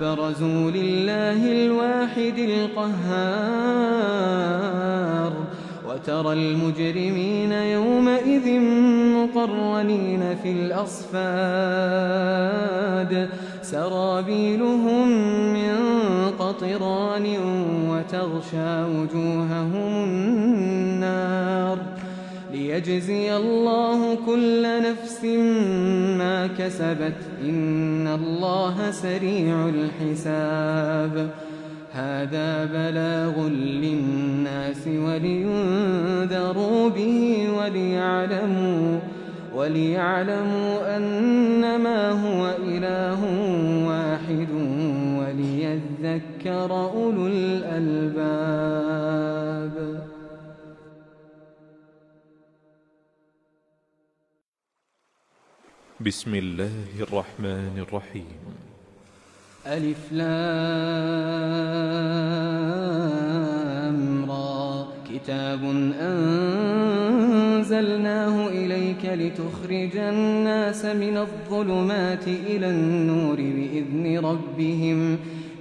برزوا لله الواحد القهار وترى المجرمين يومئذ مقرنين في الأصفاد سرابيلهم من قطران وتغشى وجوههم النار ليجزي الله كل نفس ما كسبت إن الله سريع الحساب هذا بلاغ للناس ولينذروا به وليعلموا أنما هو إله واحد وليذكر أولو الألباب. بسم الله الرحمن الرحيم. ألف لام را كتاب أنزلناه إليك لتخرج الناس من الظلمات إلى النور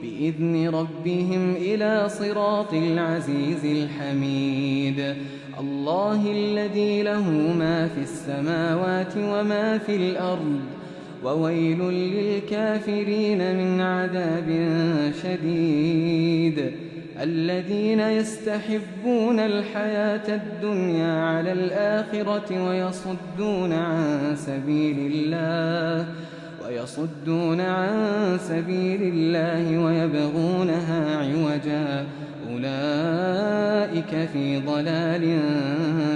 بإذن ربهم إلى صراط العزيز الحميد الله الذي له ما في السماوات وما في الأرض وويل للكافرين من عذاب شديد الذين يستحبون الحياة الدنيا على الآخرة ويصدون عن سبيل الله ويبغونها عوجا أولئك في ضلال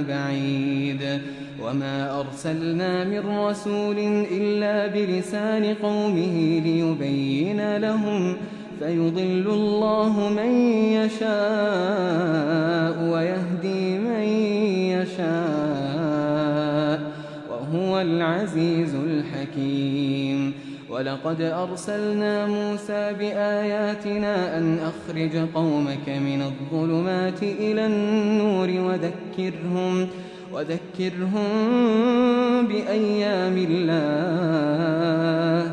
بعيد وما أرسلنا من رسول إلا بلسان قومه ليبين لهم فيضل الله من يشاء ويهدي من يشاء وهو العزيز الحكيم ولقد أرسلنا موسى بآياتنا أن أخرج قومك من الظلمات إلى النور وذكرهم بأيام الله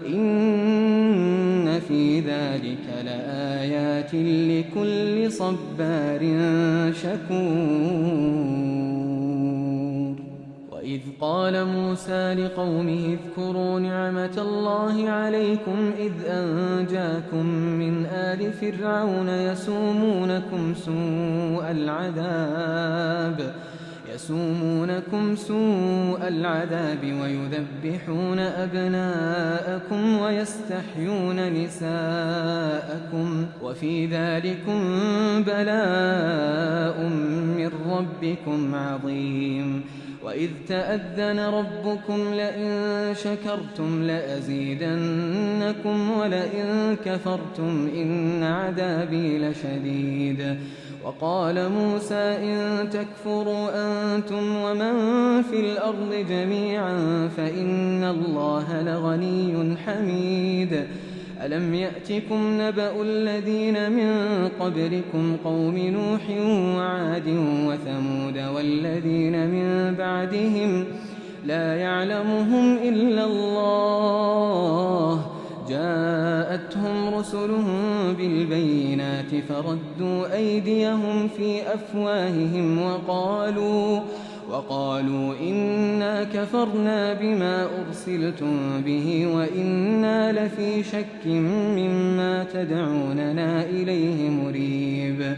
إن في ذلك لآيات لكل صبار شكور وإذ قال موسى لقومه اذكروا نعمة الله عليكم إذ أنجاكم من آل فرعون يسومونكم سوء العذاب ويذبحون أبناءكم ويستحيون نساءكم وفي ذلكم بلاء من ربكم عظيم وإذ تأذن ربكم لئن شكرتم لأزيدنكم ولئن كفرتم إن عذابي لشديد وقال موسى إن تكفروا أنتم ومن في الأرض جميعا فإن الله لغني حميد ألم يأتكم نبأ الذين من قبلكم قوم نوح وعاد وثمود والذين من بعدهم لا يعلمهم إلا الله جاءتهم رسلهم بالبينات فردوا أيديهم في أفواههم وقالوا إنا كفرنا بما أرسلتم به وإنا لفي شك مما تدعوننا إليه مريب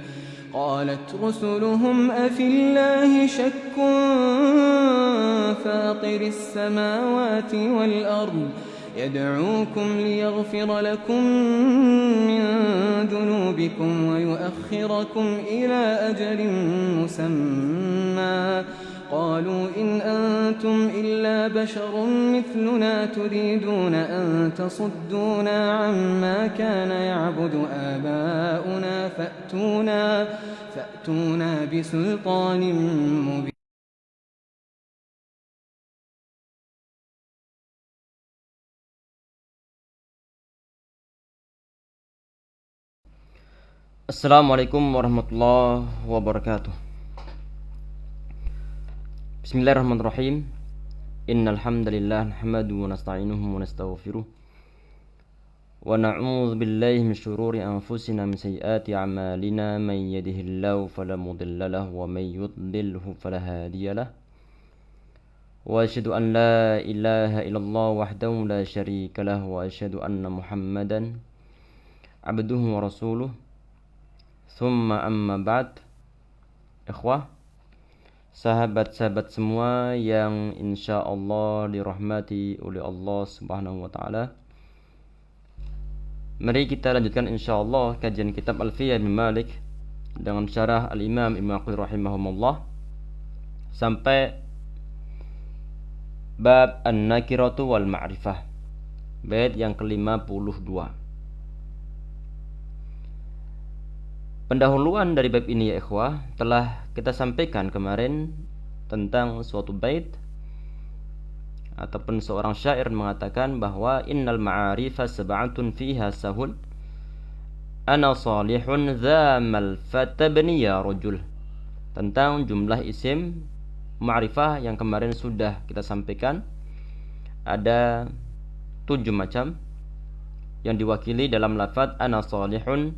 قالت رسلهم أفي الله شك فاطر السماوات والأرض يدعوكم ليغفر لكم من ذنوبكم ويؤخركم إلى أجل مسمى قالوا إن أنتم إلا بشر مثلنا تريدون أن تصدونا عما كان يعبد آباؤنا فأتونا بسلطان مبين. Assalamualaikum warahmatullahi wabarakatuh. Bismillahirrahmanirrahim. Innal hamdalillah nahmaduhu wa nasta'inuhu wa nastaghfiruh ونعوذ بالله من شرور أنفسنا من سيئات أعمالنا من يهده الله فلا مضل له ومن يضلله فلا هادي له وأشهد أن لا إله إلا الله وحده لا شريك له وأشهد أن محمدا عبده ورسوله ثم أما بعد. Ikhwah, sahabat-sahabat semua yang insya Allah dirahmati oleh Allah Subhanahu wa Ta'ala, mari kita lanjutkan insya Allah kajian kitab Alfiyah bin Malik dengan syarah Al-Imam Ibnu Aqil rahimahumullah sampai bab An-Nakiratu wal Ma'rifah, bait yang ke-52. Pendahuluan dari bab ini ya ikhwah telah kita sampaikan kemarin tentang suatu bait ataupun seorang syair mengatakan bahwa innal ma'arifa sab'atun fiha sahul ana salihun dzamal fatabni ya rajul, tentang jumlah isim ma'rifah yang kemarin sudah kita sampaikan ada 7 macam yang diwakili dalam lafaz ana salihun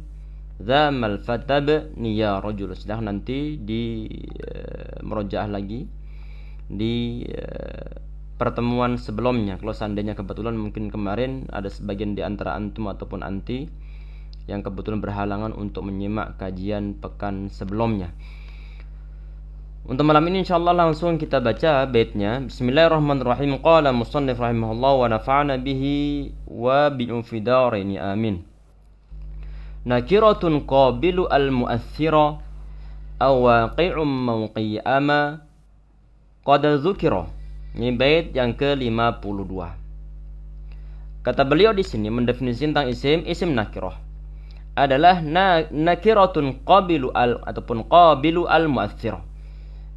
dzamal fatabni ya rajul. Sudah nanti di merojaah lagi di pertemuan sebelumnya. Kalau seandainya kebetulan mungkin kemarin ada sebagian di antara antum ataupun anti yang kebetulan berhalangan untuk menyimak kajian pekan sebelumnya. Untuk malam ini insyaallah langsung kita baca baitnya. Bismillahirrahmanirrahim. Qala musannif rahimahullah wa nafa'ana bihi wa bi'ufidaraini amin. Nakiratun qabilu al-mu'aththira aw waqi'un mawqi'ama qad dzukira. Ini bait yang ke-52. Kata beliau di sini mendefinisikan tentang isim nakirah adalah nakiratun qabilu ataupun qabilu al-mu'aththira,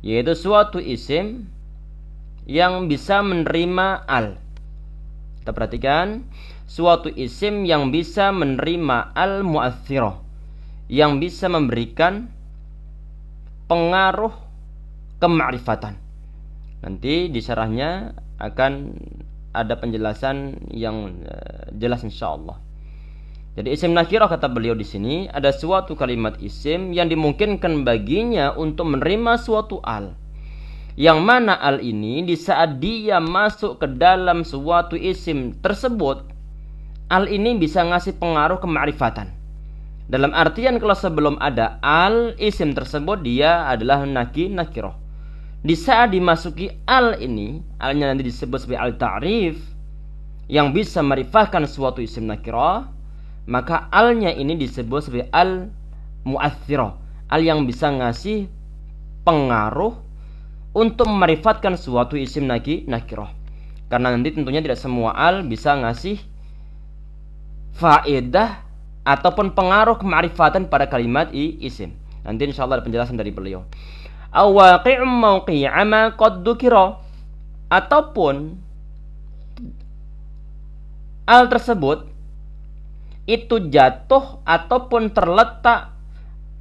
yaitu suatu isim yang bisa menerima al. Kita perhatikan, suatu isim yang bisa menerima al-mu'aththirah, yang bisa memberikan pengaruh kemakrifatan. Nanti di syarahnya akan ada penjelasan yang jelas insyaallah. Jadi isim nakirah kata beliau di sini ada suatu kalimat isim yang dimungkinkan baginya untuk menerima suatu al, yang mana al ini di saat dia masuk ke dalam suatu isim tersebut, al ini bisa ngasih pengaruh kemakrifatan. Dalam artian kalau sebelum ada al, isim tersebut dia adalah nakirah. Di saat dimasuki al ini, alnya nanti disebut sebagai al-ta'rif yang bisa marifahkan suatu isim nakirah, maka alnya ini disebut sebagai al-mu'aththirah, al yang bisa ngasih pengaruh untuk memarifatkan suatu isim nakirah. Karena nanti tentunya tidak semua al bisa ngasih faedah ataupun pengaruh kemarifatan pada kalimat isim. Nanti insyaallah ada penjelasan dari beliau. Awaqi'um mawqi'ama qad dzukira, ataupun al tersebut itu jatuh ataupun terletak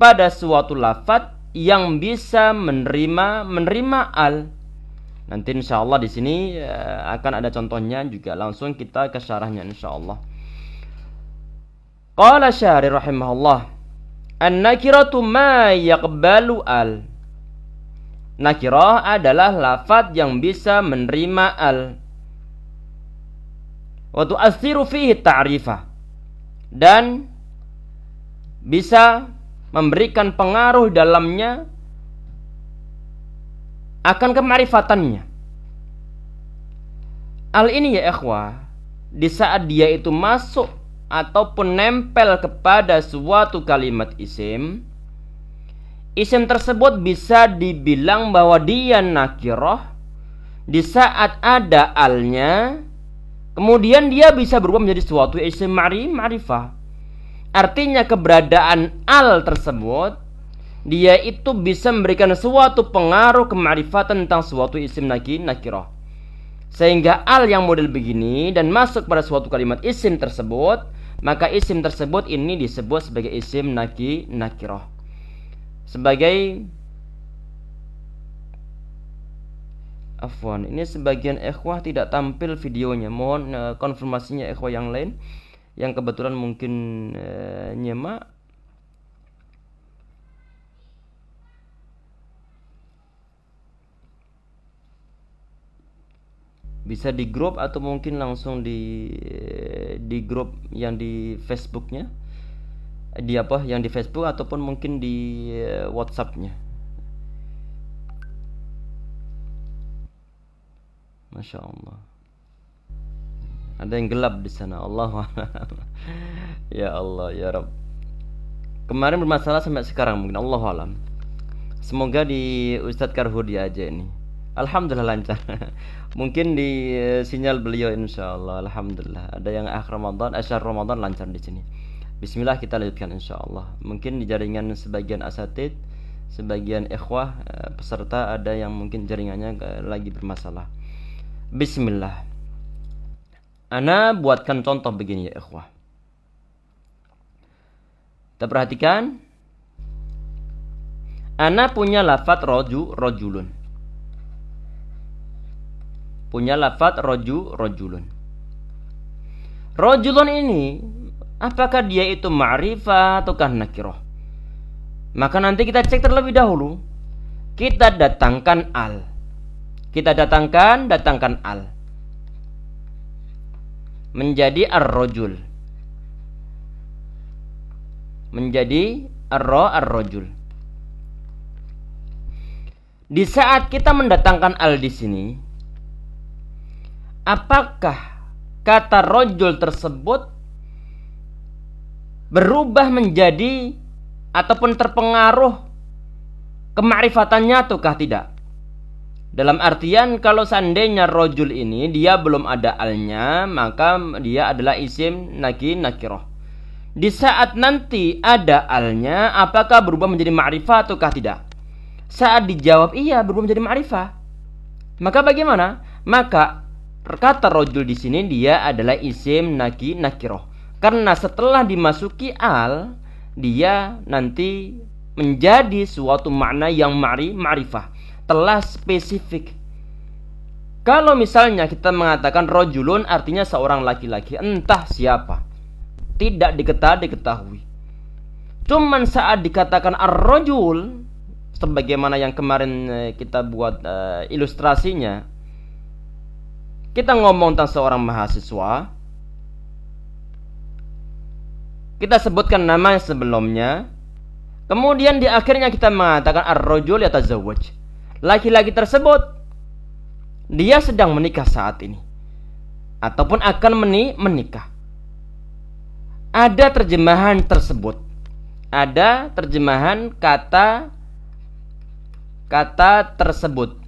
pada suatu lafaz yang bisa menerima al. Nanti insyaallah di sini akan ada contohnya juga, langsung kita ke syarahnya insyaallah. Qala syarih rahimahullah, an-nakiratu ma yaqbalu al. Nakirah adalah lafaz yang bisa menerima al. Wa tu'assiru fihi ta'rifah, dan bisa memberikan pengaruh dalamnya akan kemarifatannya. Al ini ya ikhwah, di saat dia itu masuk ataupun nempel kepada suatu kalimat isim tersebut bisa dibilang bahwa dia nakirah di saat ada alnya, kemudian dia bisa berubah menjadi suatu isim ma'rifah. Artinya keberadaan al tersebut dia itu bisa memberikan suatu pengaruh kemarifatan tentang suatu isim nakirah. Sehingga al yang model begini dan masuk pada suatu kalimat isim tersebut, maka isim tersebut ini disebut sebagai isim nakirah. Sebagai ini sebagian ikhwah tidak tampil videonya. Mohon konfirmasinya ikhwah yang lain yang kebetulan mungkin nyimak, bisa di grup atau mungkin langsung di grup yang di Facebooknya, yang di Facebook ataupun mungkin di WhatsAppnya. Masya Allah, ada yang gelap di sana. Allah ya Allah ya Rabb. Kemarin bermasalah sampai sekarang mungkin, Allah alam. Semoga di Ustadz Karhudi aja ini. Alhamdulillah lancar. Mungkin di sinyal beliau insyaallah. Alhamdulillah. Ada yang akhir Ramadan lancar di sini. Bismillah, kita lanjutkan insyaallah. Mungkin di jaringan sebagian asatid, sebagian ikhwah peserta ada yang mungkin jaringannya lagi bermasalah. Bismillah. Ana buatkan contoh begini ya ikhwah. Kita perhatikan. Ana punya lafadz rojulun. Punya lafadz rojulun. Rojulun ini apakah dia itu ma'rifah ataukah nakirah? Maka nanti kita cek terlebih dahulu. Kita datangkan al. Kita datangkan al. Menjadi ar-rojul. Menjadi ar-rojul. Di saat kita mendatangkan al di sini, apakah kata rojul tersebut berubah menjadi ataupun terpengaruh kema'rifatannya ataukah tidak? Dalam artian kalau seandainya rojul ini dia belum ada alnya, maka dia adalah isim nakirah. Di saat nanti ada alnya, apakah berubah menjadi ma'rifah ataukah tidak? Saat dijawab iya, berubah menjadi ma'rifah. Maka bagaimana? Maka kata rojul di sini dia adalah isim nakirah. Karena setelah dimasuki al, dia nanti menjadi suatu makna yang ma'rifah, telah spesifik. Kalau misalnya kita mengatakan rojulun artinya seorang laki-laki, entah siapa, tidak diketahui. Cuman saat dikatakan ar-rojul, sebagaimana yang kemarin kita buat ilustrasinya, kita ngomong tentang seorang mahasiswa, kita sebutkan nama sebelumnya, kemudian di akhirnya kita mengatakan ar-rajul yatazawwaj. Laki-laki tersebut dia sedang menikah saat ini ataupun akan menikah. Ada terjemahan tersebut. Ada terjemahan kata tersebut.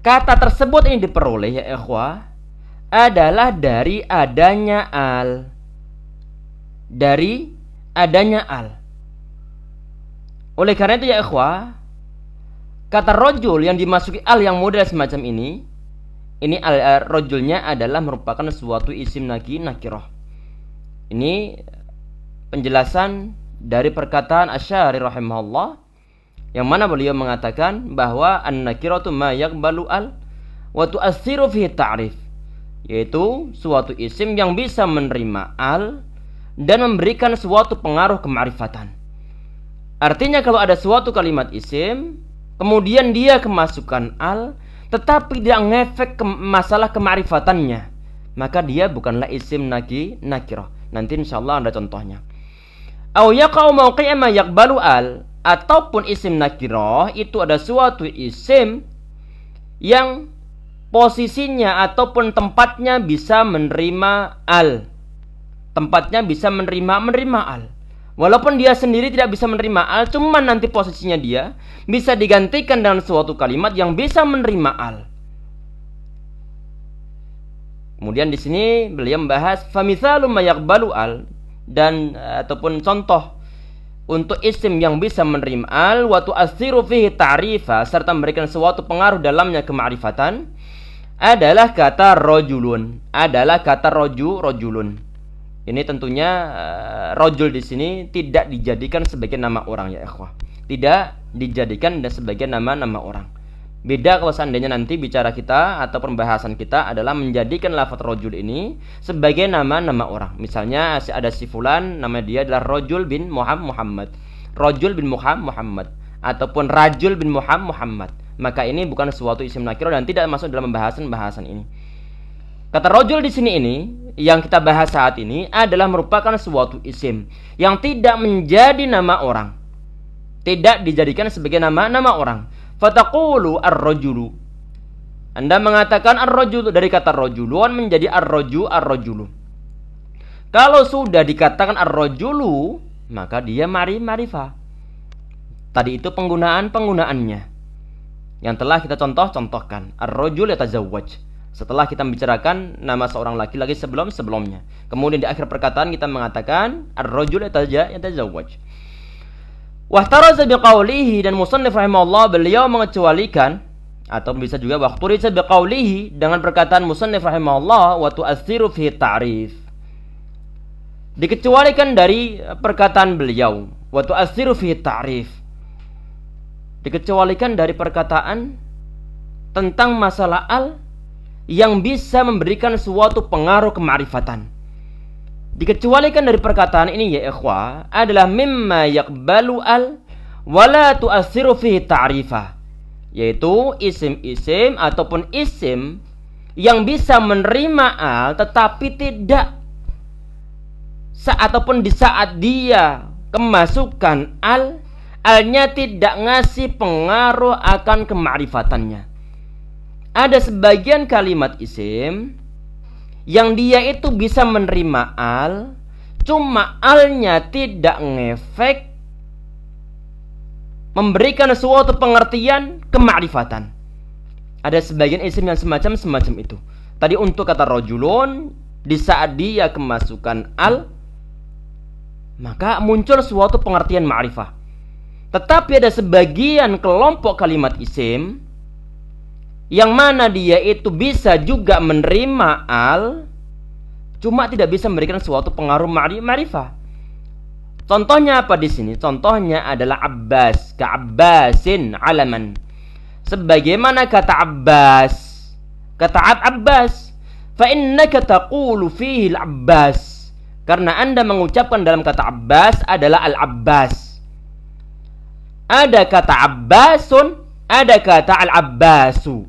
Kata tersebut ini diperoleh ya ikhwah adalah dari adanya al. Dari adanya al. Oleh karena itu ya ikhwah, kata rojul yang dimasuki al yang model semacam ini al rojulnya adalah merupakan suatu isim nakirah. Ini penjelasan dari perkataan Asy'ari rahimahullah, yang mana beliau mengatakan bahwa an-nakiratu ma yaqbalu al wa tu'assiru fihi ta'rif, yaitu suatu isim yang bisa menerima al dan memberikan suatu pengaruh kema'rifatan. Artinya kalau ada suatu kalimat isim kemudian dia kemasukan al tetapi tidak ngefek ke masalah kema'rifatannya, maka dia bukanlah isim nakirah. Nanti insyaallah ada contohnya. Au yaqau mauqi'a ma yaqbalu al, ataupun isim nakirah itu ada suatu isim yang posisinya ataupun tempatnya bisa menerima al. Tempatnya bisa menerima al. Walaupun dia sendiri tidak bisa menerima al, cuman nanti posisinya dia bisa digantikan dengan suatu kalimat yang bisa menerima al. Kemudian di sini beliau membahas famithalu ma yaqbalu al, dan ataupun contoh untuk isim yang bisa menerima al wa tu'assiru fihi ta'rifa, serta memberikan suatu pengaruh dalamnya kema'rifatan, adalah kata rojulun. Adalah kata rojulun. Ini tentunya rojul di sini tidak dijadikan sebagai nama orang ya ikhwah. Tidak dijadikan sebagai nama orang. Beda kalau seandainya nanti bicara kita atau pembahasan kita adalah menjadikan lafaz rajul ini sebagai nama-nama orang. Misalnya ada si fulan, nama dia adalah Rajul bin Muhammad. Rajul bin Muhammad ataupun Rajul bin Muhammad. Maka ini bukan suatu isim nakirah dan tidak masuk dalam pembahasan ini. Kata rajul di sini ini yang kita bahas saat ini adalah merupakan suatu isim yang tidak menjadi nama orang. Tidak dijadikan sebagai nama orang. Fataqulu ar-rajulu. Anda mengatakan ar-rajulu dari kata rajulun menjadi ar-rajulu. Kalau sudah dikatakan ar-rajulu, maka dia ma'rifah. Tadi itu penggunaannya yang telah kita contohkan. Ar-rajul yatazawwaj. Setelah kita membicarakan nama seorang laki-laki sebelumnya. Kemudian di akhir perkataan kita mengatakan ar-rajul yatazawwaj. Wahtaraza biqaulihi, dan musannif rahimahullah beliau mengecualikan atau bisa juga wahturiza biqaulihi dengan perkataan musannif rahimahullah wa tu'atsiru fi ta'rif. Dikecualikan dari perkataan beliau wa tu'atsiru fi ta'rif. Dikecualikan dari perkataan tentang masalah al yang bisa memberikan suatu pengaruh kema'rifatan. Dikecualikan dari perkataan ini ya ikhwah adalah mimma yaqbalu al wala tu'assiru fihi ta'rifah, yaitu isim-isim ataupun isim yang bisa menerima al tetapi tidak ataupun di saat dia kemasukan alnya tidak ngasih pengaruh akan kema'rifatannya. Ada sebagian kalimat isim yang dia itu bisa menerima al, cuma alnya tidak ngefek memberikan suatu pengertian kema'rifatan. Ada sebagian isim yang semacam itu. Tadi untuk kata rajulun, di saat dia kemasukan al, maka muncul suatu pengertian ma'rifah. Tetapi ada sebagian kelompok kalimat isim yang mana dia itu bisa juga menerima al, cuma tidak bisa memberikan suatu pengaruh ma'rifah. Contohnya apa di sini? Contohnya adalah Abbas, ka'abbasin alaman. Sebagaimana kata Abbas, kata Abbas, fa innaka taqulu fihi al-Abbas. Karena Anda mengucapkan dalam kata Abbas adalah al-Abbas. Ada kata Abbasun, ada kata al-Abbasu.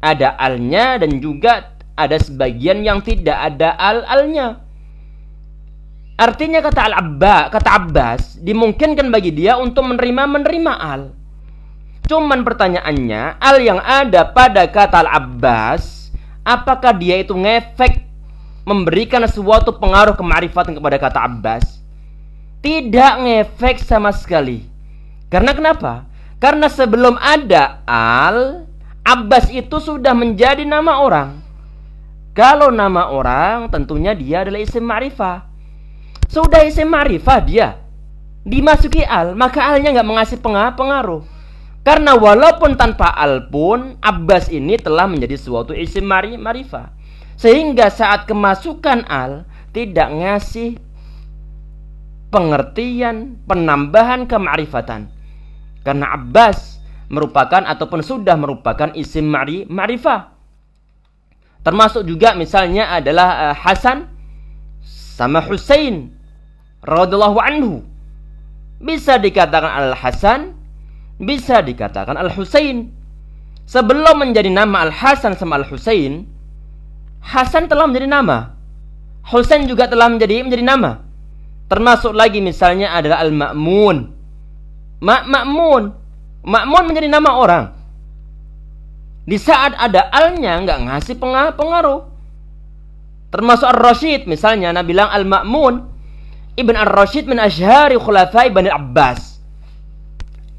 Ada alnya dan juga ada sebagian yang tidak ada alnya. Artinya kata Abbas dimungkinkan bagi dia untuk menerima al. Cuman pertanyaannya, al yang ada pada kata al-Abbas, apakah dia itu ngefek memberikan suatu pengaruh kema'rifatan kepada kata Abbas? Tidak ngefek sama sekali. Karena kenapa? Karena sebelum ada al, Abbas itu sudah menjadi nama orang. Kalau nama orang tentunya dia adalah isim ma'rifah. Sudah isim ma'rifah dia dimasuki al, maka alnya nggak mengasih pengaruh. Karena walaupun tanpa al pun Abbas ini telah menjadi suatu isim ma'rifah. Sehingga saat kemasukan al tidak ngasih pengertian penambahan kema'rifatan. Karena Abbas merupakan ataupun sudah merupakan isim ma'rifah. Termasuk juga misalnya adalah Hasan sama Husain radhiyallahu anhu. Bisa dikatakan Al-Hasan, bisa dikatakan Al-Husain. Sebelum menjadi nama Al-Hasan sama Al-Husain, Hasan telah menjadi nama, Husain juga telah menjadi nama. Termasuk lagi misalnya adalah Al-Ma'mun. Ma'mun menjadi nama orang. Di saat ada alnya nggak ngasih pengaruh. Termasuk Ar-Rasyid, misalnya Nabi bilang Al-Ma'mun Ibn Ar-Rasyid min asyhari khulafai Bani Abbas.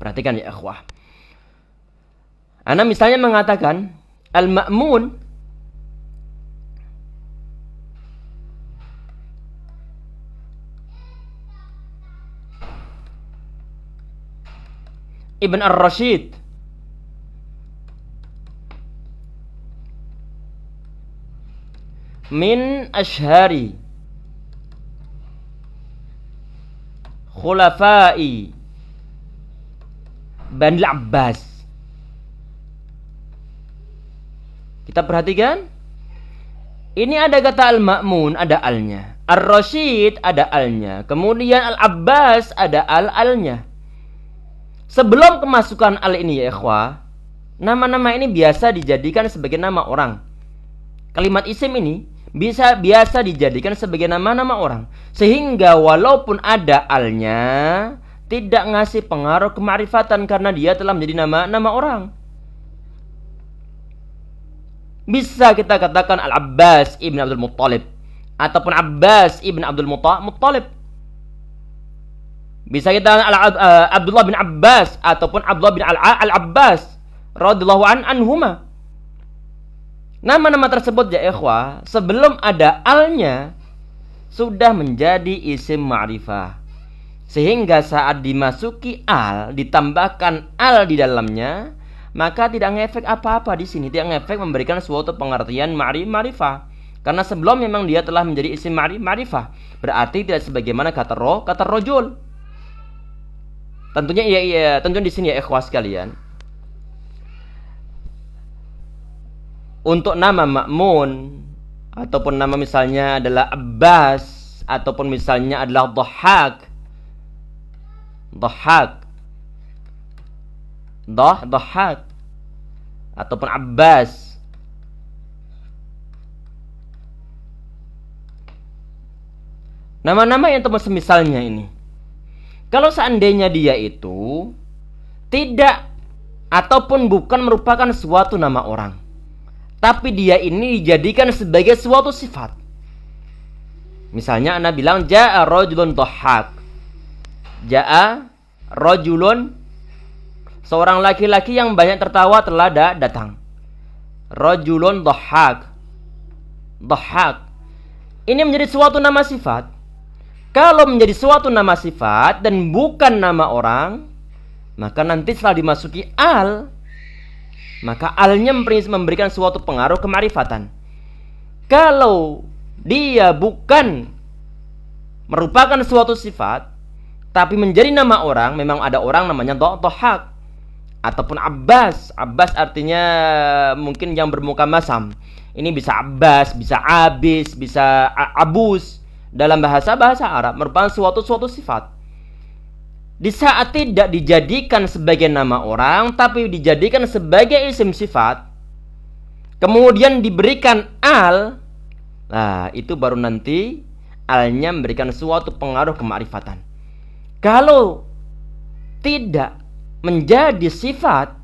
Perhatikan ya ikhwah. Ana misalnya mengatakan Al-Ma'mun Ibn Ar-Rasyid min asyhari khulafai Bani Abbas. Kita perhatikan. Ini ada kata Al-Ma'mun, ada al-nya. Ar-Rasyid ada al-nya. Kemudian Al-Abbas ada al-nya. Sebelum kemasukan al ini ya ikhwah, nama-nama ini biasa dijadikan sebagai nama orang. Kalimat isim ini biasa dijadikan sebagai nama-nama orang. Sehingga walaupun ada al-nya, tidak ngasih pengaruh kemarifatan karena dia telah menjadi nama orang. Bisa kita katakan Al-Abbas ibn Abdul Muttalib ataupun Abbas ibn Abdul Muttalib. Bisa kita Abdullah bin Abbas ataupun Abdullah bin Al-Abbas radhiyallahu anhuma. Nama-nama tersebut ya ikhwah, sebelum ada al-nya sudah menjadi isim ma'rifah. Sehingga saat dimasuki al, ditambahkan al di dalamnya, maka tidak ngefek apa-apa di sini, tidak ngefek memberikan suatu pengertian ma'rifah. Karena sebelum memang dia telah menjadi isim ma'rifah, berarti tidak sebagaimana kata rojul. Tentunya tentunya di sini ya ikhwah sekalian. Untuk nama Ma'mun ataupun nama misalnya adalah Abbas ataupun misalnya adalah Dhahhak ataupun Abbas, nama-nama yang semisalnya ini, kalau seandainya dia itu tidak ataupun bukan merupakan suatu nama orang, tapi dia ini dijadikan sebagai suatu sifat. Misalnya ana bilang ja'a rajulun dhahhak. Ja'a rajulun, seorang laki-laki yang banyak tertawa telah datang. Rajulun dhahhak. Ini menjadi suatu nama sifat. Kalau menjadi suatu nama sifat dan bukan nama orang, maka nanti setelah dimasuki al, maka alnya memberikan suatu pengaruh kemarifatan. Kalau dia bukan merupakan suatu sifat, tapi menjadi nama orang, memang ada orang namanya Dhahhak ataupun Abbas. Abbas artinya mungkin yang bermuka masam. Ini bisa Abbas, bisa Abis, bisa Abus. Dalam bahasa Arab merupakan suatu sifat. Di saat tidak dijadikan sebagai nama orang, tapi dijadikan sebagai isim sifat, kemudian diberikan al, nah itu baru nanti alnya memberikan suatu pengaruh kemarifatan. Kalau tidak menjadi sifat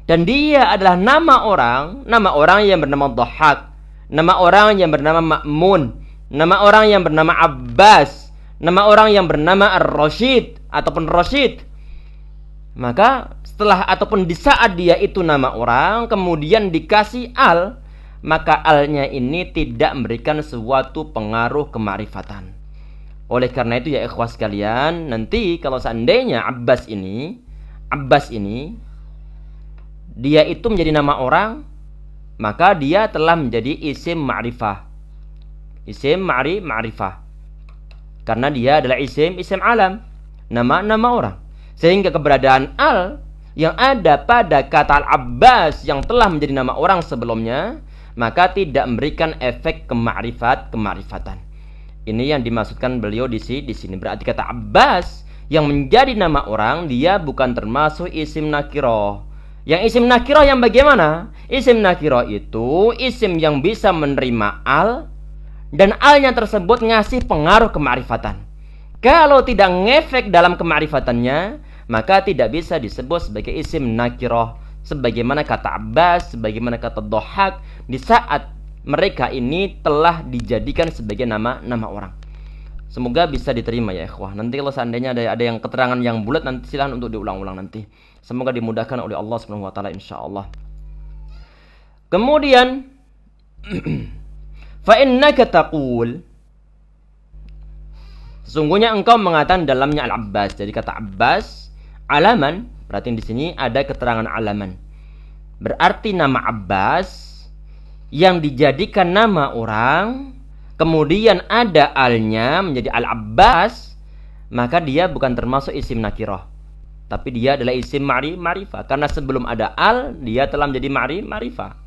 dan dia adalah nama orang yang bernama Dhahhak, nama orang yang bernama Ma'mun, nama orang yang bernama Abbas, nama orang yang bernama Ar-Rasyid ataupun Rasyid, maka setelah ataupun di saat dia itu nama orang kemudian dikasih al, maka alnya ini tidak memberikan suatu pengaruh kemarifatan. Oleh karena itu ya ikhwas sekalian, nanti kalau seandainya Abbas ini dia itu menjadi nama orang, maka dia telah menjadi isim ma'rifah. Isim ma'rifah. Karena dia adalah isim alam, nama orang. Sehingga keberadaan al yang ada pada kata Al-Abbas yang telah menjadi nama orang sebelumnya, maka tidak memberikan efek kemarifatan. Ini yang dimaksudkan beliau di sini. Berarti kata Abbas yang menjadi nama orang, dia bukan termasuk isim nakiroh. Yang isim nakiroh yang bagaimana? Isim nakiroh itu isim yang bisa menerima al, dan alnya tersebut ngasih pengaruh kemarifatan. Kalau tidak ngefek dalam kemarifatannya, maka tidak bisa disebut sebagai isim nakiroh. Sebagaimana kata Abbas, sebagaimana kata Dhahhak, di saat mereka ini telah dijadikan sebagai nama orang. Semoga bisa diterima ya ikhwah. Nanti kalau seandainya ada yang keterangan yang bulat, nanti silahkan untuk diulang-ulang nanti. Semoga dimudahkan oleh Allah Subhanahu wa taala insyaallah. Kemudian fa innaka taqul, sesungguhnya engkau mengatakan dalamnya Al-Abbas. Jadi kata Abbas alaman, berarti di sini ada keterangan alaman. Berarti nama Abbas yang dijadikan nama orang, kemudian ada alnya menjadi Al-Abbas, maka dia bukan termasuk isim nakiroh, tapi dia adalah isim ma'rifah. Karena sebelum ada al, dia telah menjadi ma'rifah.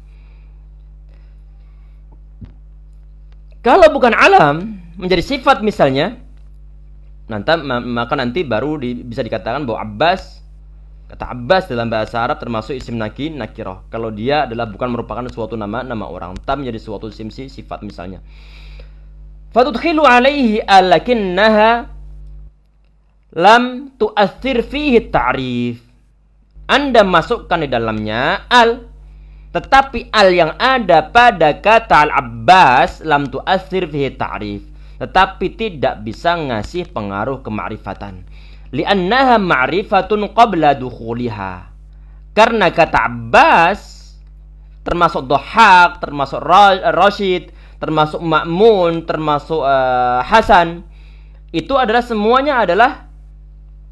Kalau bukan alam, menjadi sifat misalnya, maka nanti baru bisa dikatakan bahwa Abbas, kata Abbas dalam bahasa Arab termasuk isim nakirah. Kalau dia adalah bukan merupakan suatu nama orang, tam menjadi suatu isim sifat misalnya. Fatudkhilu alaihi alakinnaha lam tu'athir fihi ta'rif. Anda masukkan di dalamnya al, tetapi al yang ada pada kata al-Abbas lam tu'athir fihi ta'rif, tetapi tidak bisa ngasih pengaruh kemakrifatan. Li'annaha ma'rifatun qabla dukhuliha. Karena kata Abbas termasuk Dhahhak, termasuk Rashid, termasuk Ma'mun, termasuk Hasan, itu adalah semuanya adalah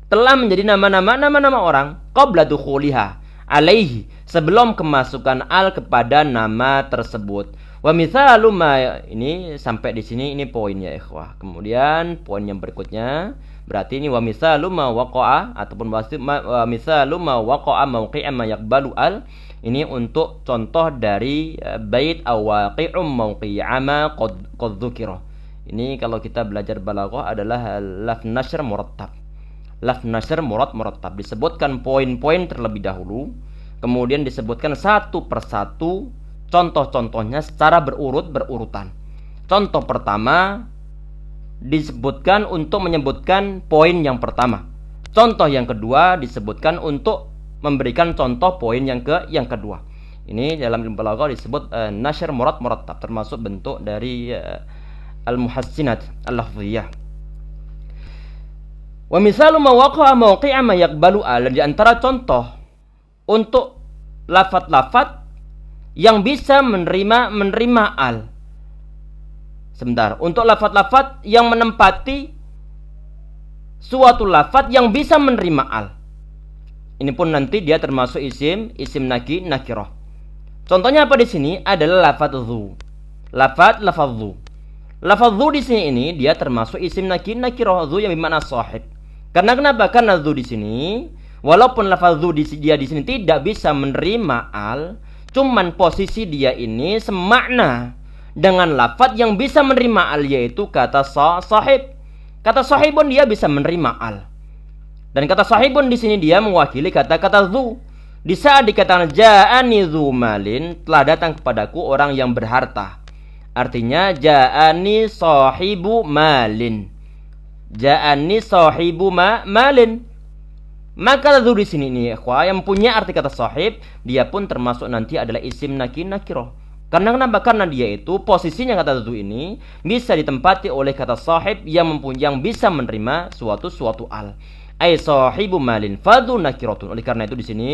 telah menjadi nama-nama orang qabla dukhuliha alaihi, sebelum kemasukan al kepada nama tersebut. Wa mithalu ma, ini sampai di sini ini poin ya ikhwah. Kemudian poin yang berikutnya berarti ini wa mithalu ma waqa'a ataupun wa mithalu ma waqa'a mauqi'a ma yaqbalu al, ini untuk contoh dari bait awaqi'um mauqi'a ma qad dzukira. Ini kalau kita belajar balaghah adalah laf nashr murattab. Laf nashr murattab, disebutkan poin-poin terlebih dahulu, kemudian disebutkan satu persatu contoh-contohnya secara berurutan. Contoh pertama disebutkan untuk menyebutkan poin yang pertama. Contoh yang kedua disebutkan untuk memberikan contoh poin yang kedua. Ini dalam ilmu balaghah disebut nashr murattab, termasuk bentuk dari al-muhassinat al-lafziyah. Wa misalu ma waqa'a mauqi'a ma yaqbalu al, di antara contoh untuk lafaz-lafaz yang bisa menerima al. Sebentar, untuk lafaz-lafaz yang menempati suatu lafaz yang bisa menerima al. Ini pun nanti dia termasuk isim nakirah. Contohnya apa di sini adalah lafaz dzu. Lafaz dzu. Lafaz dzu di sini ini dia termasuk isim nakirah, dzu yang bermakna sahib. Karena kenapa? Karena dzu di sini, walaupun lafaz dzu dia di sini tidak bisa menerima al, cuman posisi dia ini semakna dengan lafaz yang bisa menerima al, yaitu kata sahib. Kata sahibun dia bisa menerima al. Dan kata sahibun di sini dia mewakili kata-kata dzu. Di saat dikatakan ja'ani dzu malin, telah datang kepadaku orang yang berharta. Artinya ja'ani sahibu malin. Ja'ani sahibu malin. Maka dzu di sini nih ikhwah yang punya arti kata sahib, dia pun termasuk nanti adalah isim nakirah. Karena kenapa? Karena dia itu posisinya kata dzu ini bisa ditempati oleh kata sahib yang bisa menerima suatu al. Ai sahibu malin fadhu nakiratun. Oleh karena itu di sini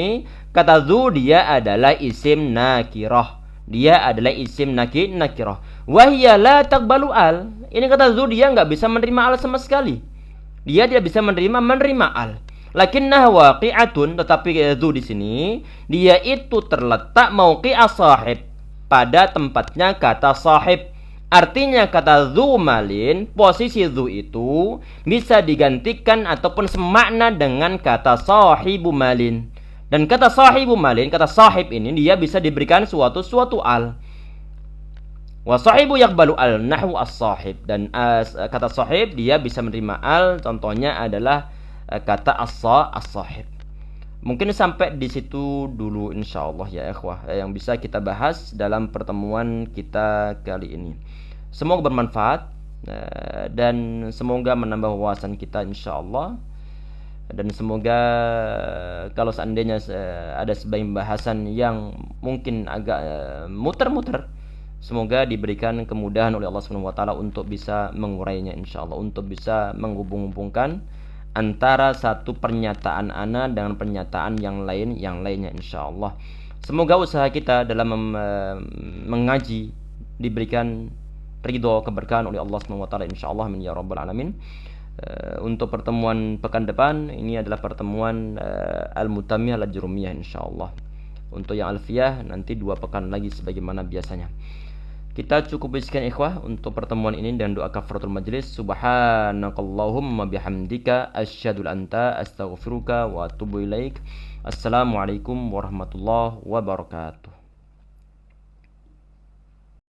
kata dzu dia adalah isim nakirah. Dia adalah isim nakirah. Wahya la taqbalu al. Ini kata dzu dia enggak bisa menerima al sama sekali. Dia tidak bisa menerima al. Lakinnah waqi'atun, tetapi dzu di sini dia itu terletak mauqi'a sahib, pada tempatnya kata sahib. Artinya kata dzu malin, posisi dzu itu bisa digantikan ataupun semakna dengan kata sahibu malin. Dan kata sahibu malin, kata sahib ini dia bisa diberikan suatu al. Wa sahibu yaqbalu al nahwu as-sahib, dan kata sahib dia bisa menerima al, contohnya adalah kata as-sahib. Mungkin sampai di situ dulu insyaallah ya ikhwah yang bisa kita bahas dalam pertemuan kita kali ini. Semoga bermanfaat dan semoga menambah wawasan kita insyaallah. Dan semoga kalau seandainya ada sebagian bahasan yang mungkin agak muter-muter, semoga diberikan kemudahan oleh Allah Subhanahu wa taala untuk bisa mengurainya insyaallah, untuk bisa menghubung-hubungkan antara satu pernyataan ana dengan pernyataan yang lainnya insyaallah. Semoga usaha kita dalam mengaji diberikan ridho keberkahan oleh Allah Subhanahu wa taala insyaallah, amin ya rabbal alamin. Untuk pertemuan pekan depan ini adalah pertemuan al-mutamiyah al-jurumiyah insyaallah. Untuk yang alfiyah nanti 2 pekan lagi sebagaimana biasanya. Kita cukup sekian ikhwah untuk pertemuan ini dan doa kafaratul majlis. Subhanakallahumma bihamdika asyhadu an anta astaghfiruka wa atubu ilaik. Assalamualaikum warahmatullahi wabarakatuh.